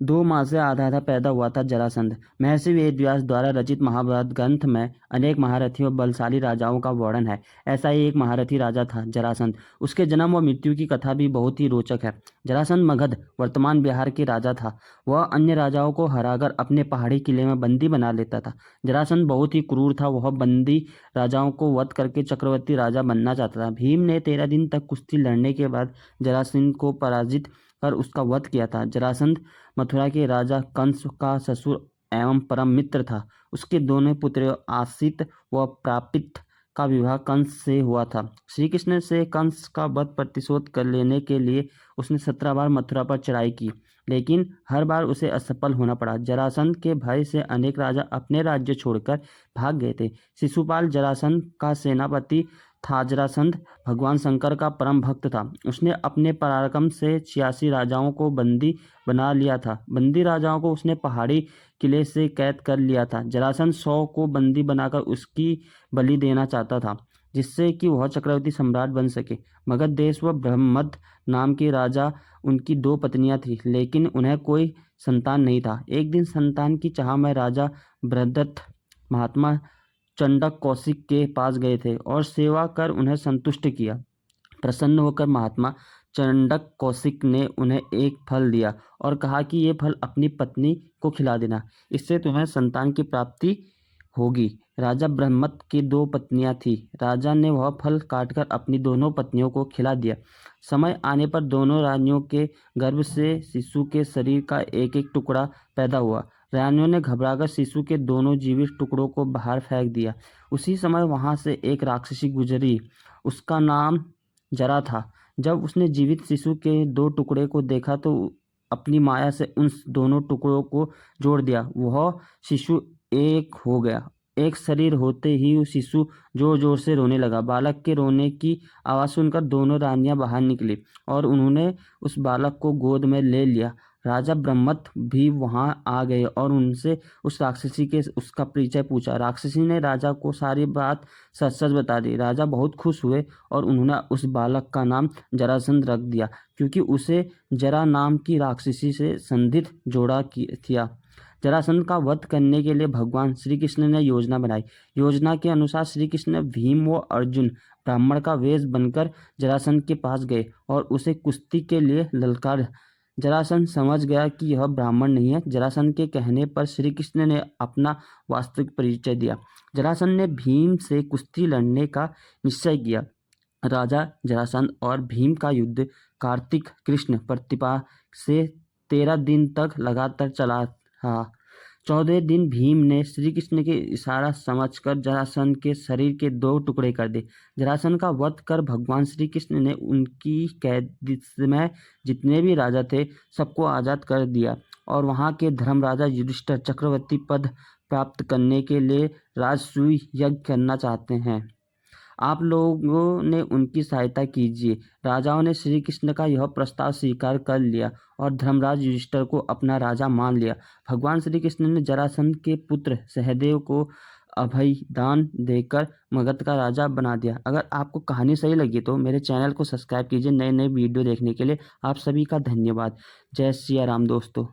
2 माह से आधा-आधा पैदा हुआ था जरासंध। महर्षि वेदव्यास द्वारा रचित महाभारत ग्रंथ में अनेक महारथी और बलशाली राजाओं का वर्णन है। ऐसा ही एक महारथी राजा था जरासंध। उसके जन्म और मृत्यु की कथा भी बहुत ही रोचक है। जरासंध मगध वर्तमान बिहार के राजा था। वह अन्य राजाओं को हराकर अपने पहाड़ी किले में बंदी बना लेता था। जरासंध बहुत ही क्रूर था। वह बंदी राजाओं को वध करके चक्रवर्ती राजा बनना चाहता था। भीम ने 13 दिन तक कुश्ती लड़ने के बाद जरासंध को पराजित कर उसका वध किया था। जरासंध मथुरा के राजा कंस का ससुर एवं परम मित्र था। उसके दोनों पुत्र आसित व प्रापित का विवाह कंस से हुआ था। श्री कृष्ण से कंस का वध प्रतिशोध कर लेने के लिए उसने 17 बार मथुरा पर चढ़ाई की, लेकिन हर बार उसे असफल होना पड़ा। जरासंध के भय से अनेक राजा अपने राज्य छोड़कर भाग गए थे। शिशुपाल जरासंध का सेनापति था। जरासंध भगवान शंकर का परम भक्त था। उसने अपने पराक्रम से 86 राजाओं को बंदी बना लिया था। बंदी राजाओं को उसने पहाड़ी किले से कैद कर लिया था। जरासंध 100 को बंदी बनाकर उसकी बलि देना चाहता था, जिससे कि वह चक्रवर्ती सम्राट बन सके। मगध देश व ब्रह्मद नाम के राजा, उनकी 2 पत्नियां थीं, लेकिन उन्हें कोई संतान नहीं था। एक दिन संतान की चाह में राजा बृहद्रथ महात्मा चंडक कौशिक के पास गए थे और सेवा कर उन्हें संतुष्ट किया। प्रसन्न होकर महात्मा चंडक कौशिक ने उन्हें एक फल दिया और कहा कि ये फल अपनी पत्नी को खिला देना, इससे तुम्हें संतान की प्राप्ति होगी। राजा ब्रह्मद की 2 पत्नियां थीं। राजा ने वह फल काटकर अपनी दोनों पत्नियों को खिला दिया। समय आने पर दोनों रानियों के गर्भ से शिशु के शरीर का एक एक टुकड़ा पैदा हुआ। रानियों ने घबराकर शिशु के दोनों जीवित टुकड़ों को बाहर फेंक दिया। उसी समय वहां से एक राक्षसी गुजरी। उसका नाम जरा था। जब उसने जीवित शिशु के 2 टुकड़े को देखा तो अपनी माया से उन दोनों टुकड़ों को जोड़ दिया। वह शिशु एक हो गया। एक शरीर होते ही वो शिशु जोर जोर से रोने लगा। बालक के रोने की आवाज़ सुनकर दोनों रानियां बाहर निकली और उन्होंने उस बालक को गोद में ले लिया। राजा ब्रह्मद भी वहां आ गए और उनसे उस राक्षसी के उसका परिचय पूछा। राक्षसी ने राजा को सारी बात सच सच बता दी। राजा बहुत खुश हुए और उन्होंने उस बालक का नाम जरासंध रख दिया, क्योंकि उसे जरा नाम की राक्षसी से संधित जोड़ा किया। जरासंध का वध करने के लिए भगवान श्री कृष्ण ने योजना बनाई। योजना के अनुसार श्री कृष्ण, भीम व अर्जुन ब्राह्मण का वेश बनकर जरासंध के पास गए और उसे कुश्ती के लिए ललकार। जरासंध समझ गया कि यह ब्राह्मण नहीं है। जरासंध के कहने पर श्री कृष्ण ने अपना वास्तविक परिचय दिया। जरासंध ने भीम से कुश्ती लड़ने का निश्चय किया। राजा जरासंध और भीम का युद्ध कार्तिक कृष्ण प्रतिपदा से 13 दिन तक लगातार चला रहा। 14वें दिन भीम ने श्री कृष्ण के इशारा समझकर जरासंध के शरीर के 2 टुकड़े कर दिए। जरासंध का वध कर भगवान श्री कृष्ण ने उनकी कैद में जितने भी राजा थे सबको आज़ाद कर दिया और वहाँ के धर्मराजा युधिष्ठिर चक्रवर्ती पद प्राप्त करने के लिए राजसूय यज्ञ करना चाहते हैं। आप लोगों ने उनकी सहायता कीजिए। राजाओं ने श्री कृष्ण का यह प्रस्ताव स्वीकार कर लिया और धर्मराज युधिष्ठिर को अपना राजा मान लिया। भगवान श्री कृष्ण ने जरासंध के पुत्र सहदेव को अभयदान देकर मगध का राजा बना दिया। अगर आपको कहानी सही लगी तो मेरे चैनल को सब्सक्राइब कीजिए। नए नए वीडियो देखने के लिए आप सभी का धन्यवाद। जय सिया राम दोस्तों।